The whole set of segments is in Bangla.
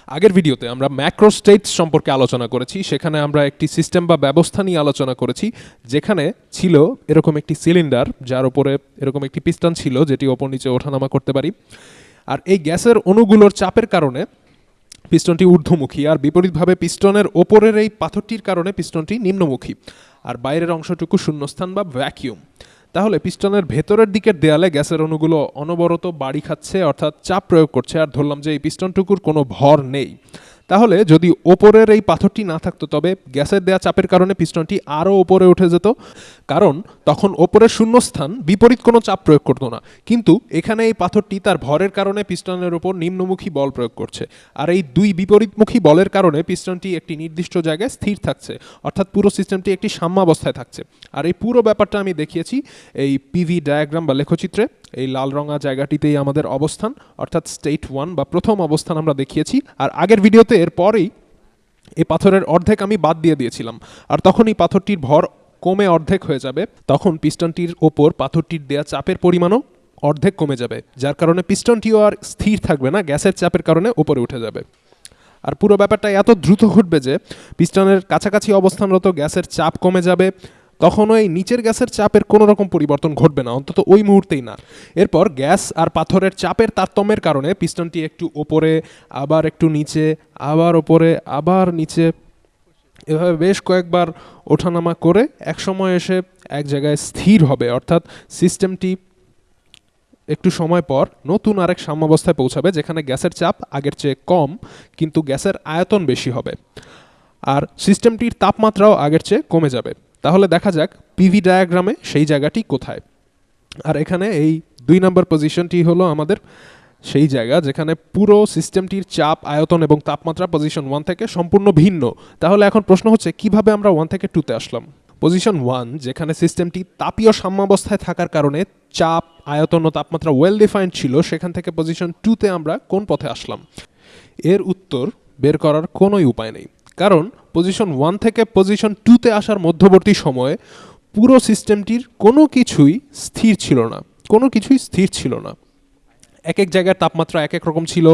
আগের ভিডিওতে আমরা ম্যাক্রো স্টেটস সম্পর্কে আলোচনা করেছি। সেখানে আমরা একটি সিস্টেম বা ব্যবস্থা নিয়ে আলোচনা করেছি, যেখানে ছিল এরকম একটি সিলিন্ডার যার উপরে এরকম একটি পিস্টন ছিল যেটি ওপর নিচে ওঠানামা করতে পারি। আর এই গ্যাসের অণুগুলোর চাপের কারণে পিস্টনটি ঊর্ধ্বমুখী, আর বিপরীতভাবে পিস্টনের ওপরের এই পাথরটির কারণে পিস্টনটি নিম্নমুখী, আর বাইরের অংশটুকু শূন্যস্থান বা ভ্যাকিউম। তাহলে পিস্টনের ভেতরের দিকের দেয়ালে গ্যাসের অণুগুলো অনবরত বাড়ি খাচ্ছে, অর্থাৎ চাপ প্রয়োগ করছে। আর ধরলাম যে এই পিস্টনটুকুর কোনো ভর নেই। তাহলে যদি ওপরের এই পাথরটি না থাকতো, তবে গ্যাসের দেয়া চাপের কারণে পিস্টনটি আরও ওপরে উঠে যেত, কারণ তখন ওপরের শূন্যস্থান বিপরীত কোনো চাপ প্রয়োগ করতো না। কিন্তু এখানে এই পাথরটি তার ভরের কারণে পিস্টনের উপর নিম্নমুখী বল প্রয়োগ করছে, আর এই দুই বিপরীতমুখী বলের কারণে পিস্টনটি একটি নির্দিষ্ট জায়গায় স্থির থাকছে, অর্থাৎ পুরো সিস্টেমটি একটি সাম্যাবস্থায় থাকছে। আর এই পুরো ব্যাপারটা আমি দেখিয়েছি এই পিভি ডায়াগ্রাম বা লেখচিত্রে। এই লাল রঙা জায়গাটিতেই আমাদের অবস্থান, অর্থাৎ স্টেট 1 বা প্রথম অবস্থান আমরা দেখিয়েছি। আর আগের ভিডিওতে এর পরেই এই পাথরের অর্ধেক আমি বাদ দিয়ে দিয়েছিলাম, আর তখন এই পাথরটির ভর কমে অর্ধেক হয়ে যাবে। তখন পিস্টনটির ওপর পাথরটির দেয়া চাপের পরিমাণও অর্ধেক কমে যাবে, যার কারণে পিস্টনটিও আর স্থির থাকবে না, গ্যাসের চাপের কারণে ওপরে উঠে যাবে। আর পুরো ব্যাপারটা এত দ্রুত ঘটবে যে পিস্টনের কাছাকাছি অবস্থানরত গ্যাসের চাপ কমে যাবে, তখনও এই নিচের গ্যাসের চাপের কোনো রকম পরিবর্তন ঘটবে না, অন্তত ওই মুহূর্তেই না। এরপর গ্যাস আর পাথরের চাপের তারতম্যের কারণে পিস্টনটি একটু ওপরে, আবার একটু নিচে, আবার ওপরে, আবার নিচে, এভাবে বেশ কয়েকবার ওঠানামা করে একসময় এসে এক জায়গায় স্থির হবে, অর্থাৎ সিস্টেমটি একটু সময় পর নতুন আরেক সাম্যাবস্থায় পৌঁছাবে, যেখানে গ্যাসের চাপ আগের চেয়ে কম, কিন্তু গ্যাসের আয়তন বেশি হবে, আর সিস্টেমটির তাপমাত্রাও আগের চেয়ে কমে যাবে। তাহলে দেখা যাক পিভি ডায়াগ্রামে সেই জায়গাটি কোথায়। আর এখানে এই 2 নম্বর পজিশনটি হলো আমাদের সেই জায়গা যেখানে পুরো সিস্টেমটির চাপ, আয়তন এবং তাপমাত্রা পজিশন 1 থেকে সম্পূর্ণ ভিন্ন। তাহলে এখন প্রশ্ন হচ্ছে কিভাবে আমরা 1 থেকে 2তে আসলাম। পজিশন 1, যেখানে সিস্টেমটি তাপীয় সাম্যাবস্থায় থাকার কারণে চাপ, আয়তন ও তাপমাত্রা ওয়েল ডিফাইন্ড ছিল, সেখান থেকে পজিশন 2তে আমরা কোন পথে আসলাম? এর উত্তর বের করার কোনোই উপায় নেই, কারণ পজিশন 1 থেকে পজিশন 2তে আসার মধ্যবর্তী সময়ে পুরো সিস্টেমটির কোনো কিছুই স্থির ছিল না, কোনো কিছুই স্থির ছিল না। এক এক জায়গার তাপমাত্রা এক এক রকম ছিল,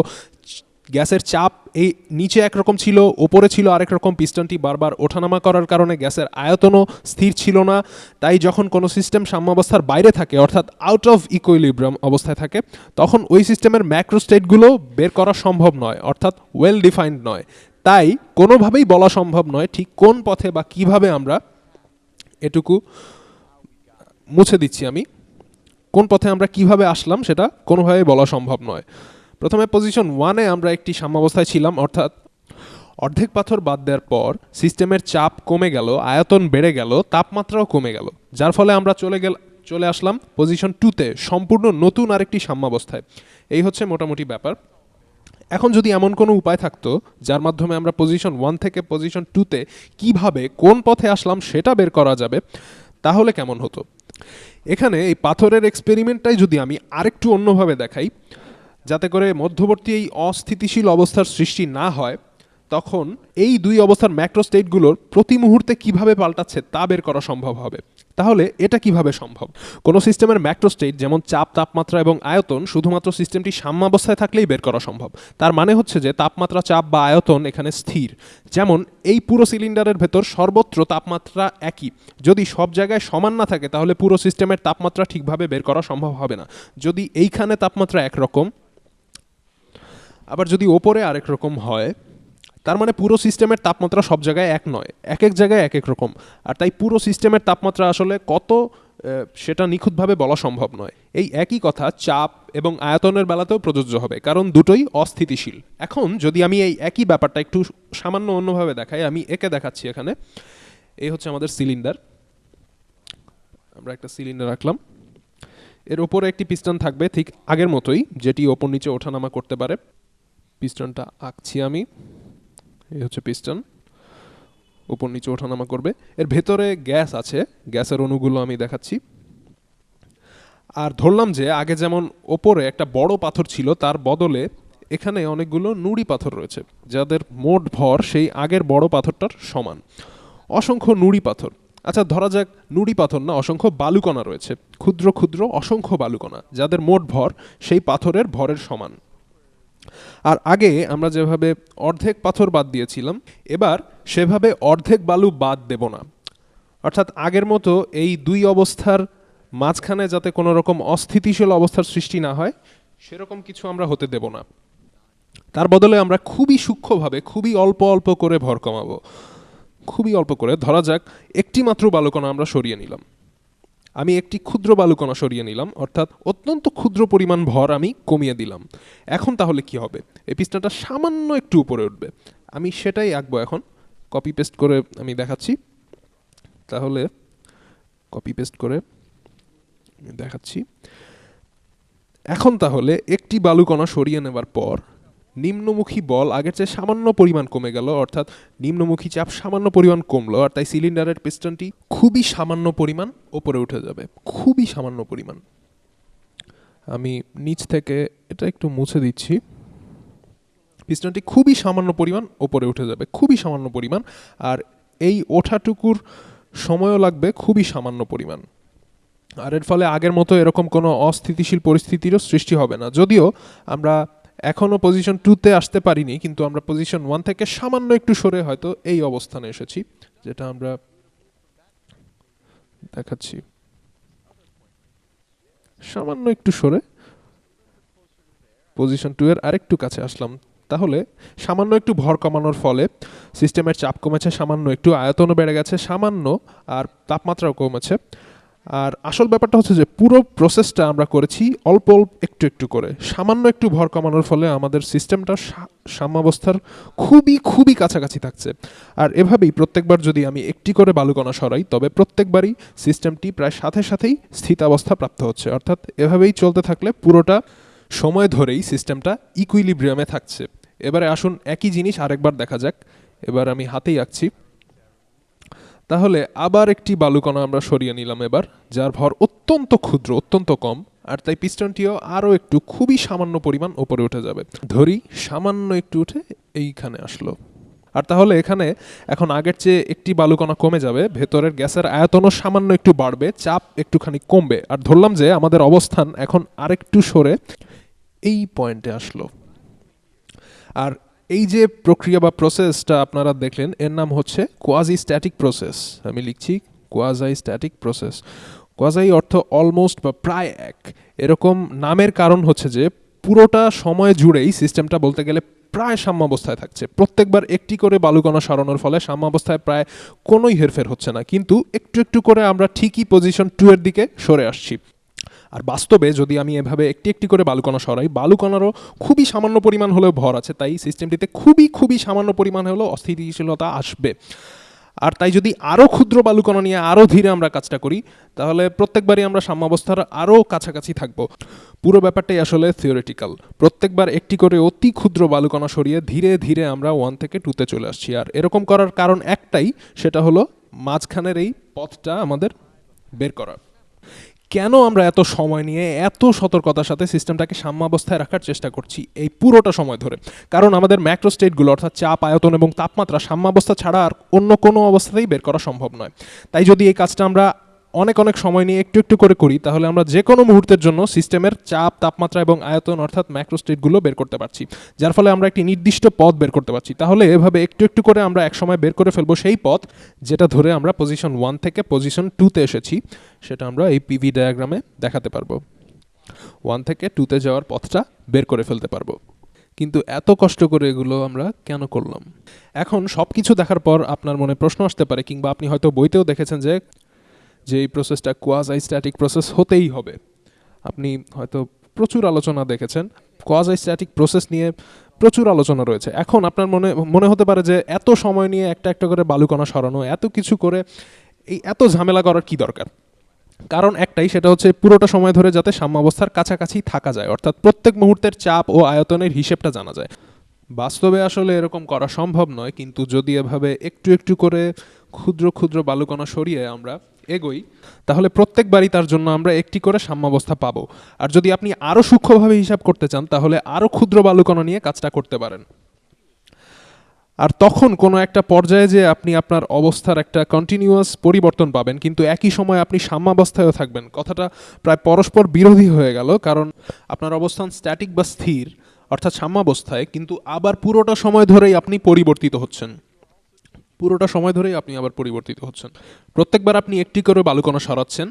গ্যাসের চাপ এই নিচে একরকম ছিল, ওপরে ছিল আরেক রকম। পিস্টনটি বারবার ওঠানামা করার কারণে গ্যাসের আয়তনও স্থির ছিল না। তাই যখন কোনো সিস্টেম সাম্যাবস্থার বাইরে থাকে, অর্থাৎ আউট অফ ইকুইলিব্রিয়াম অবস্থায় থাকে, তখন ওই সিস্টেমের ম্যাক্রো স্টেটগুলো বের করা সম্ভব নয়, অর্থাৎ ওয়েল ডিফাইন্ড নয়। তাই কোনোভাবেই বলা সম্ভব নয় ঠিক কোন পথে বা কিভাবে আমরা, এটুকু মুছে দিচ্ছি আমি, কোন পথে আমরা কিভাবে আসলাম সেটা কোনোভাবেই বলা সম্ভব নয়। প্রথমে পজিশন 1-এ আমরা একটি সাম্যাবস্থায় ছিলাম, অর্থাৎ অর্ধেক পাথর বাদ দেওয়ার পর সিস্টেমের চাপ কমে গেল, আয়তন বেড়ে গেল, তাপমাত্রাও কমে গেল, যার ফলে আমরা চলে আসলাম পজিশন 2-তে, সম্পূর্ণ নতুন আরেকটি সাম্যাবস্থায়। এই হচ্ছে মোটামুটি ব্যাপার। এখন যদি এমন কোনো উপায় থাকতো যার মাধ্যমে আমরা পজিশন 1 থেকে পজিশন 2-তে কিভাবে, কোন পথে আসলাম সেটা বের করা যাবে, তাহলে কেমন হতো? এখানে এই পাথরের এক্সপেরিমেন্টটাই যদি আমি আরেকটু অন্যভাবে দেখাই, যাতে করে মধ্যবর্তী এই অস্থিতিশীল অবস্থার সৃষ্টি না হয়, তখন এই দুই অবস্থার ম্যাক্রো স্টেটগুলোর প্রতি মুহূর্তে কিভাবে পাল্টাচ্ছে তা বের করা সম্ভব হবে। তাহলে এটা কিভাবে সম্ভব? কোনো সিস্টেমের ম্যাক্রো স্টেট যেমন চাপ, তাপমাত্রা এবং আয়তন শুধুমাত্র সিস্টেমটি সাম্যাবস্থায় থাকলেই বের করা সম্ভব। তার মানে হচ্ছে যে তাপমাত্রা, চাপ বা আয়তন এখানে স্থির। যেমন এই পুরো সিলিন্ডারের ভেতর সর্বত্র তাপমাত্রা একই। যদি সব জায়গায় সমান না থাকে, তাহলে পুরো সিস্টেমের তাপমাত্রা ঠিকভাবে বের করা সম্ভব হবে না। যদি এইখানে তাপমাত্রা একরকম, আবার যদি ওপরে আরেক রকম হয়, তার মানে পুরো সিস্টেমের তাপমাত্রা সব জায়গায় এক নয়, এক এক জায়গায় এক এক রকম। আর তাই পুরো সিস্টেমের তাপমাত্রা আসলে কত, সেটা নিখুঁতভাবে বলা সম্ভব নয়। এই একই কথা চাপ এবং আয়তনের বেলাতেও প্রযোজ্য হবে, কারণ দুটোই অস্থিতিশীল। এখন যদি আমি এই একই ব্যাপারটা একটু সামান্য অন্যভাবে দেখাই, আমি একে দেখাচ্ছি। এখানে এই হচ্ছে আমাদের সিলিন্ডার। আমরা একটা সিলিন্ডার রাখলাম, এর ওপরে একটি পিস্টন থাকবে ঠিক আগের মতোই, যেটি ওপর নিচে ওঠানামা করতে পারে। পিস্টনটা আঁকছি আমি, এই হচ্ছে পিস্টন, উপর নিচে ওঠানামা করবে। এর ভেতরে গ্যাস আছে, গ্যাসের অণুগুলো আমি দেখাচ্ছি। আর ধরলাম যে আগে যেমন ওপরে একটা বড় পাথর ছিল, তার বদলে এখানে অনেকগুলো নুড়ি পাথর রয়েছে, যাদের মোট ভর সেই আগের বড় পাথরটার সমান। অসংখ্য নুড়ি পাথর, আচ্ছা ধরা যাক নুড়ি পাথর না, অসংখ্য বালুকণা রয়েছে, ক্ষুদ্র ক্ষুদ্র অসংখ্য বালুকণা, যাদের মোট ভর সেই পাথরের ভরের সমান। আর আগে আমরা যেভাবে অর্ধেক পাথর বাদ দিয়েছিলাম, এবার সেভাবে অর্ধেক বালু বাদ দেব না। অর্থাৎ আগের মতো এই দুই অবস্থার মাঝখানে যাতে কোনো রকম অস্থিতিশীল অবস্থার সৃষ্টি না হয়, সেরকম কিছু আমরা হতে দেব না। তার বদলে আমরা খুবই সূক্ষ্মভাবে, খুবই অল্প অল্প করে ভর কমাবো। খুবই অল্প করে, ধরা যাক একটি মাত্র বালুকণা আমরা সরিয়ে নিলাম। আমি একটি ক্ষুদ্র বালুকণা সরিয়ে নিলাম, অর্থাৎ অত্যন্ত ক্ষুদ্র পরিমাণ ভর আমি কমিয়ে দিলাম। এখন তাহলে কি হবে? এই পিস্টনটা সামান্য একটু উপরে উঠবে। আমি সেটাই আঁকবো এখন। কপি পেস্ট করে আমি দেখাচ্ছি। তাহলে কপি পেস্ট করে দেখাচ্ছি। এখন তাহলে একটি বালুকণা সরিয়ে নেবার পর নিম্নমুখী বল আগের চেয়ে সামান্য পরিমাণ কমে গেল, অর্থাৎ নিম্নমুখী চাপ সামান্য পরিমাণ কমলো, আর তাই সিলিন্ডারের পিস্টনটি খুবই সামান্য পরিমাণ ওপরে উঠে যাবে। খুবই সামান্য পরিমাণ। আমি নিচ থেকে এটা একটু মুছে দিচ্ছি। পিস্টনটি খুবই সামান্য পরিমাণ ওপরে উঠে যাবে, খুবই সামান্য পরিমাণ। আর এই ওঠাটুকুর সময়ও লাগবে খুবই সামান্য পরিমাণ। আর এর ফলে আগের মতো এরকম কোনো অস্থিতিশীল পরিস্থিতিরও সৃষ্টি হবে না। যদিও আমরা এখনও পজিশন 2-তে আসতে পারিনি, কিন্তু আমরা পজিশন 1 থেকে সামান্য একটু সরে হয়তো এই অবস্থানে এসেছি, যেটা আমরা দেখাচ্ছি। সামান্য একটু সরে পজিশন 2 এর আরেকটু কাছে আসলাম। তাহলে সামান্য একটু ভর কমানোর ফলে সিস্টেমের চাপ কমেছে সামান্য একটু, আয়তনও বেড়ে গেছে সামান্য, আর তাপমাত্রাও কমেছে। আর আসল ব্যাপারটা হচ্ছে যে পুরো প্রসেসটা আমরা করেছি অল্প অল্প একটু একটু করে। সামান্য একটু ভর কমানোর ফলে আমাদের সিস্টেমটা সাম্যাবস্থার খুবই খুবই কাছাকাছি থাকছে। আর এভাবেই প্রত্যেকবার যদি আমি একটি করে বালুকণা সরাই, তবে প্রত্যেকবারই সিস্টেমটি প্রায় সাথে সাথেই স্থিতাবস্থা প্রাপ্ত হচ্ছে। অর্থাৎ এভাবেই চলতে থাকলে পুরোটা সময় ধরেই সিস্টেমটা ইকুইলিব্রিয়ামে থাকছে। এবারে আসুন একই জিনিস আরেকবার দেখা যাক। এবার আমি হাতেই আঁকছি। তাহলে আবার একটি বালুকণা আমরা সরিয়ে নিলাম এবার, যার ভর অত্যন্ত ক্ষুদ্র, অত্যন্ত কম, আর তাই পিস্টনটিও আরও একটু খুবই সামান্য পরিমাণ ওপরে উঠে যাবে। ধরি সামান্য একটু উঠে এইখানে আসলো। আর তাহলে এখানে এখন আগের চেয়ে একটি বালুকণা কমে যাবে, ভেতরের গ্যাসের আয়তনও সামান্য একটু বাড়বে, চাপ একটুখানি কমবে। আর ধরলাম যে আমাদের অবস্থান এখন আরেকটু সরে এই পয়েন্টে আসলো। আর এই যে প্রক্রিয়া বা প্রসেসটা আপনারা দেখলেন, এর নাম হচ্ছে কোয়াজি স্ট্যাটিক প্রসেস। আমি লিখছি কোয়াজি স্ট্যাটিক প্রসেস। কোয়াজি অর্থ অলমোস্ট বা প্রায় এক। এরকম নামের কারণ হচ্ছে যে পুরোটা সময় জুড়েই সিস্টেমটা বলতে গেলে প্রায় সাম্যাবস্থায় থাকছে। প্রত্যেকবার একটি করে বালুকণা সরানোর ফলে সাম্যাবস্থায় প্রায় কোনোই হেরফের হচ্ছে না, কিন্তু একটু একটু করে আমরা ঠিকই পজিশন 2 এর দিকে সরে আসছি। আর বাস্তবে যদি আমি এভাবে একটি একটি করে বালুকণা সরাই, বালুকণারও খুবই সামান্য পরিমাণ হলেও ভর আছে, তাই সিস্টেমটিতে খুবই খুবই সামান্য পরিমাণ হলেও অস্থিতিশীলতা আসবে। আর তাই যদি আরও ক্ষুদ্র বালুকণা নিয়ে আরও ধীরে আমরা কাজটা করি, তাহলে প্রত্যেকবারই আমরা সাম্যাবস্থার আরও কাছাকাছি থাকব। পুরো ব্যাপারটাই আসলে থিওরিটিক্যাল। প্রত্যেকবার একটি করে অতি ক্ষুদ্র বালুকণা সরিয়ে ধীরে ধীরে আমরা 1 থেকে 2-তে চলে আসছি। আর এরকম করার কারণ একটাই, সেটা হলো মাঝখানের এই পথটা আমাদের বের করা। কেন আমরা এত সময় নিয়ে এত সতর্কতার সাথে সিস্টেমটাকে সাম্যাবস্থায় রাখার চেষ্টা করছি এই পুরোটা সময় ধরে? কারণ আমাদের ম্যাক্রো স্টেটগুলো, অর্থাৎ চাপ, আয়তন এবং তাপমাত্রা সাম্যাবস্থা ছাড়া আর অন্য কোনো অবস্থাতেই বের করা সম্ভব নয়। তাই যদি এই কাজটা আমরা অনেক অনেক সময় নিয়ে একটু একটু করে করি, তাহলে আমরা যে কোনো মুহূর্তের জন্য সিস্টেমের চাপ, তাপমাত্রা এবং আয়তন অর্থাৎ ম্যাক্রো স্টেটগুলো বের করতে পারছি, যার ফলে আমরা একটি নির্দিষ্ট পথ বের করতে পারছি। তাহলে এভাবে একটু একটু করে আমরা একসময় বের করে ফেলবো সেই পথ যেটা ধরে আমরা পজিশন 1 থেকে পজিশন 2-তে এসেছি। সেটা আমরা এই পিভি ডায়াগ্রামে দেখাতে পারবো। 1 থেকে 2-তে যাওয়ার পথটা বের করে ফেলতে পারবো। কিন্তু এত কষ্ট করে এগুলো আমরা কেন করলাম? এখন সব কিছু দেখার পর আপনার মনে প্রশ্ন আসতে পারে, কিংবা আপনি হয়তো বইতেও দেখেছেন যে এই প্রসেসটা কোয়াজি স্ট্যাটিক প্রসেস হতেই হবে। আপনি হয়তো প্রচুর আলোচনা দেখেছেন, কোয়াজি স্ট্যাটিক প্রসেস নিয়ে প্রচুর আলোচনা রয়েছে। এখন আপনার মনে হতে পারে যে এত সময় নিয়ে একটা একটা করে বালুকণা সরানো, এত কিছু করে এই এত ঝামেলা করার কি দরকার? কারণ একটাই, সেটা হচ্ছে পুরোটা সময় ধরে যাতে সাম্যাবস্থার কাছাকাছি থাকা যায়, অর্থাৎ প্রত্যেক মুহূর্তের চাপ ও আয়তনের হিসেবটা জানা যায়। বাস্তবে আসলে এরকম করা সম্ভব নয়, কিন্তু যদি এভাবে একটু একটু করে ক্ষুদ্র ক্ষুদ্র বালুকণা সরিয়ে আমরা এগোই, তাহলে প্রত্যেকবারই তার জন্য আমরা একটি করে সাম্যাবস্থা পাবো। আর যদি আপনি আরও সূক্ষ্মভাবে হিসাব করতে চান, তাহলে আরও ক্ষুদ্র বালুকণা নিয়ে কাজটা করতে পারেন। আর তখন কোনো একটা পর্যায়ে যে আপনি আপনার অবস্থার একটা কন্টিনিউয়াস পরিবর্তন পাবেন, কিন্তু একই সময় আপনি সাম্যাবস্থায়ও থাকবেন। কথাটা প্রায় পরস্পর বিরোধী হয়ে গেল, কারণ আপনার অবস্থান স্ট্যাটিক বা স্থির, অর্থাৎ সাম্যাবস্থায়, কিন্তু আবার পুরোটা সময় ধরেই আপনি পরিবর্তিত হচ্ছেন। পুরোটা সময় ধরেই আপনি আবার পরিবর্তিত হচ্ছেন। প্রত্যেকবার আপনি একটি করে বালুকণা সরাচ্ছেন,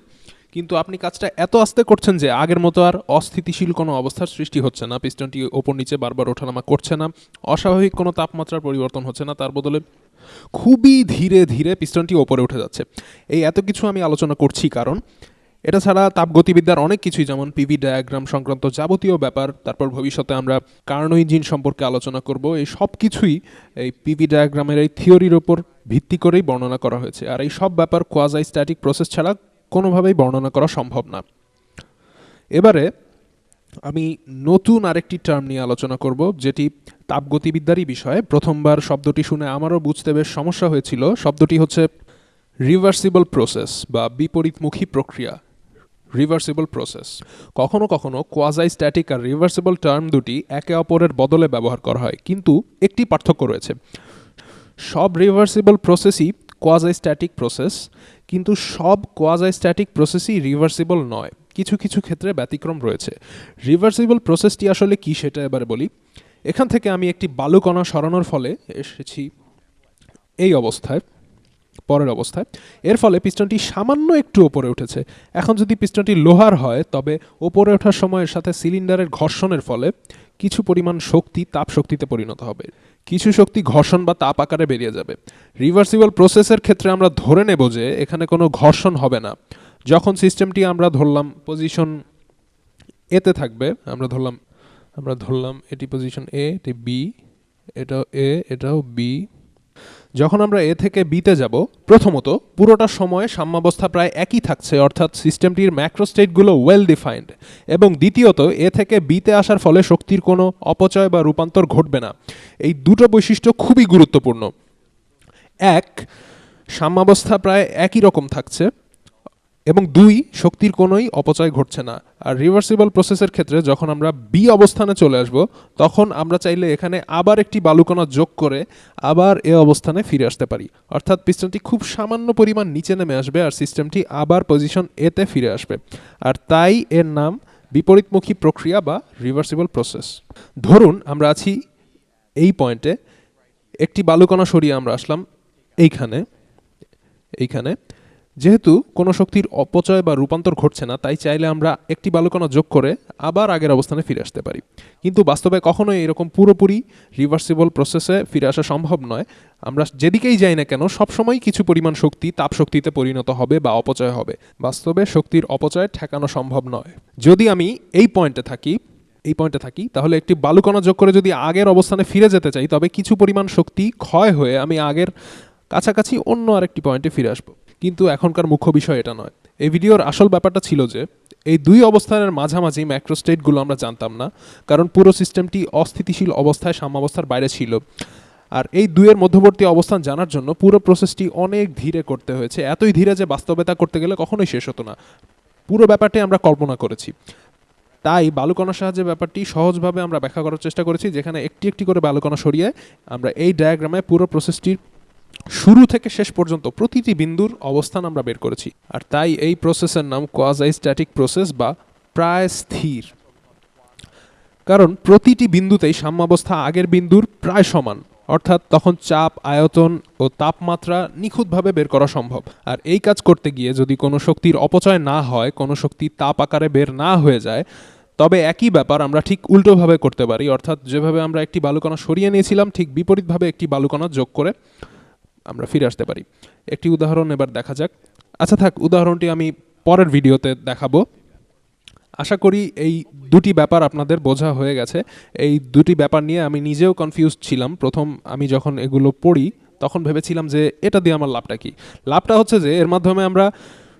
কিন্তু আপনি কাজটা এত আস্তে করছেন যে আগের মতো আর অস্থিতিশীল কোনো অবস্থার সৃষ্টি হচ্ছে না। পিস্টনটি ওপর নিচে বারবার ওঠানামা করছে না, অস্বাভাবিক কোনো তাপমাত্রার পরিবর্তন হচ্ছে না, তার বদলে খুবই ধীরে ধীরে পিস্টনটি ওপরে উঠে যাচ্ছে। এই এত কিছু আমি আলোচনা করছি কারণ এটা ছাড়া তাপগতিবিদ্যার অনেক কিছুই, যেমন পিভি ডায়াগ্রাম সংক্রান্ত যাবতীয় ব্যাপার, তারপর ভবিষ্যতে আমরা কার্নো ইঞ্জিন সম্পর্কে আলোচনা করব, এই সব কিছুই এই পিভি ডায়াগ্রামের এই থিওরির ওপর ভিত্তি করেই বর্ণনা করা হয়েছে। আর এই সব ব্যাপার কোয়াজাই স্ট্যাটিক প্রসেস ছাড়া কোনোভাবেই বর্ণনা করা সম্ভব না। এবারে আমি নতুন আরেকটি টার্ম নিয়ে আলোচনা করব, যেটি তাপগতিবিদ্যারই বিষয়। প্রথমবার শব্দটি শুনে আমারও বুঝতে বেশ সমস্যা হয়েছিল। শব্দটি হচ্ছে রিভার্সিবল প্রসেস বা বিপরীতমুখী প্রক্রিয়া। Reversible process. কখনো কখনো কোয়াজাই স্ট্যাটিক আর রিভার্সিবল টার্ম দুটি একে অপরের বদলে ব্যবহার করা হয়, কিন্তু একটি পার্থক্য রয়েছে। সব রিভার্সিবল প্রসেসই কোয়াজাই স্ট্যাটিক প্রসেস, কিন্তু সব কোয়াজাই স্ট্যাটিক প্রসেসই রিভার্সিবল নয়। কিছু কিছু ক্ষেত্রে ব্যতিক্রম রয়েছে। রিভার্সিবল প্রসেসটি আসলে কি সেটা এবারে বলি। এখান থেকে আমি একটি বালুকণা সরানোর ফলে এসেছি এই অবস্থায়, পরের অবস্থায়। এর ফলে পিস্টনটি সামান্য একটু ওপরে উঠেছে। এখন যদি পিস্টনটি লোহার হয়, তবে ওপরে ওঠার সময় এর সাথে সিলিন্ডারের ঘর্ষণের ফলে কিছু পরিমাণ শক্তি তাপ শক্তিতে পরিণত হবে, কিছু শক্তি ঘর্ষণ বা তাপ আকারে বেরিয়ে যাবে। রিভার্সিবল প্রসেসের ক্ষেত্রে আমরা ধরে নেব যে এখানে কোনো ঘর্ষণ হবে না। যখন সিস্টেমটি আমরা ধরলাম পজিশন এতে থাকবে, আমরা ধরলাম এটি পজিশন এ, এটি বি, এটাও এ, এটাও বি। যখন আমরা এ থেকে বিতে যাব, প্রথমত পুরোটা সময় সাম্যাবস্থা প্রায় একই থাকছে, অর্থাৎ সিস্টেমটির ম্যাক্রোস্টেটগুলো ওয়েল ডিফাইন্ড। এবং দ্বিতীয়ত, এ থেকে বিতে আসার ফলে শক্তির কোনো অপচয় বা রূপান্তর ঘটবে না। এই দুটো বৈশিষ্ট্য খুবই গুরুত্বপূর্ণ। এক, সাম্যাবস্থা প্রায় একই রকম থাকছে, এবং দুই, শক্তির কোনোই অপচয় ঘটছে না। আর রিভার্সিবল প্রসেসের ক্ষেত্রে যখন আমরা বি অবস্থানে চলে আসব, তখন আমরা চাইলে এখানে আবার একটি বালুকণা যোগ করে আবার এ অবস্থানে ফিরে আসতে পারি। অর্থাৎ পিস্টনটি খুব সামান্য পরিমাণ নিচে নেমে আসবে আর সিস্টেমটি আবার পজিশন এতে ফিরে আসবে। আর তাই এর নাম বিপরীতমুখী প্রক্রিয়া বা রিভার্সিবল প্রসেস। ধরুন আমরা আছি এই পয়েন্টে, একটি বালুকণা সরিয়ে আমরা আসলাম এইখানে। যেহেতু কোনো শক্তির অপচয় বা রূপান্তর ঘটছে না, তাই চাইলে আমরা একটি বালুকণা যোগ করে আবার আগের অবস্থানে ফিরে আসতে পারি। কিন্তু বাস্তবে কখনোই এরকম পুরোপুরি রিভার্সিবল প্রসেসে ফিরে আসা সম্ভব নয়। আমরা যেদিকেই যাই না কেন, সবসময় কিছু পরিমাণ শক্তি তাপ শক্তিতে পরিণত হবে বা অপচয় হবে। বাস্তবে শক্তির অপচয় ঠেকানো সম্ভব নয়। যদি আমি এই পয়েন্টে থাকি, তাহলে একটি বালুকণা যোগ করে যদি আগের অবস্থানে ফিরে যেতে চাই, তবে কিছু পরিমাণ শক্তি ক্ষয় হয়ে আমি আগের কাছাকাছি অন্য আরেকটি পয়েন্টে ফিরে আসবো। কিন্তু এখনকার মুখ্য বিষয় এটা নয়। এই ভিডিওর আসল ব্যাপারটা ছিল যে এই দুই অবস্থানের মাঝামাঝি ম্যাক্রোস্টেটগুলো আমরা জানতাম না, কারণ পুরো সিস্টেমটি অস্থিতিশীল অবস্থায় সাম্যাবস্থার বাইরে ছিল। আর এই দুইয়ের মধ্যবর্তী অবস্থান জানার জন্য পুরো প্রসেসটি অনেক ধীরে করতে হয়েছে, এতই ধীরে যে বাস্তবতা করতে গেলে কখনোই শেষ হতো না। পুরো ব্যাপারটি আমরা কল্পনা করেছি। তাই বালুকণার সাহায্যে ব্যাপারটি সহজভাবে আমরা ব্যাখ্যা করার চেষ্টা করেছি, যেখানে একটি একটি করে বালুকণা সরিয়ে আমরা এই ডায়াগ্রামে পুরো প্রসেসটির শুরু থেকে শেষ পর্যন্ত প্রতিটি বিন্দুর অবস্থান আমরা বের করেছি। আর তাই এই প্রসেসের নাম কোয়াজাই স্ট্যাটিক প্রসেস বা প্রায় স্থির। কারণ প্রতিটি বিন্দুতেই সাম্যাবস্থা আগের বিন্দুর প্রায় সমান, অর্থাৎ তখন চাপ, আয়তন ও তাপমাত্রা নিখুঁতভাবে বের করা সম্ভব। আর এই কাজ করতে গিয়ে যদি কোনো শক্তির অপচয় না হয়, কোনো শক্তি তাপ আকারে বের না হয়ে যায়, তবে একই ব্যাপার আমরা ঠিক উল্টোভাবে করতে পারি। অর্থাৎ যেভাবে আমরা একটি বালুকণা সরিয়ে নিয়েছিলাম, ঠিক বিপরীতভাবে একটি বালুকণা যোগ করে আমরা ফিরে আসতে পারি। একটি উদাহরণ এবার দেখা যাক। আচ্ছা থাক, উদাহরণটি আমি পরের ভিডিওতে দেখাবো। আশা করি এই দুটি ব্যাপার আপনাদের বোঝা হয়ে গেছে। এই দুটি ব্যাপার নিয়ে আমি নিজেও কনফিউজ ছিলাম। প্রথম আমি যখন এগুলো পড়ি, তখন ভেবেছিলাম যে এটা দিয়ে আমার লাভটা কি। লাভটা হচ্ছে যে এর মাধ্যমে আমরা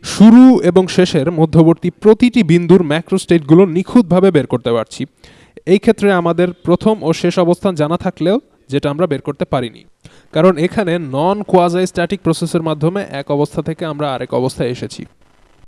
শুরু এবং শেষের মধ্যবর্তী প্রতিটি বিন্দুর ম্যাক্রোস্টেটগুলো নিখুঁতভাবে বের করতে পারছি। এই ক্ষেত্রে আমাদের প্রথম ও শেষ অবস্থান জানা থাকলেও যেটা আমরা বের করতে পারিনি, কারণ এখানে নন কোয়াজাই স্ট্যাটিক প্রসেসের মাধ্যমে এক অবস্থা থেকে আমরা আরেক অবস্থায় এসেছি।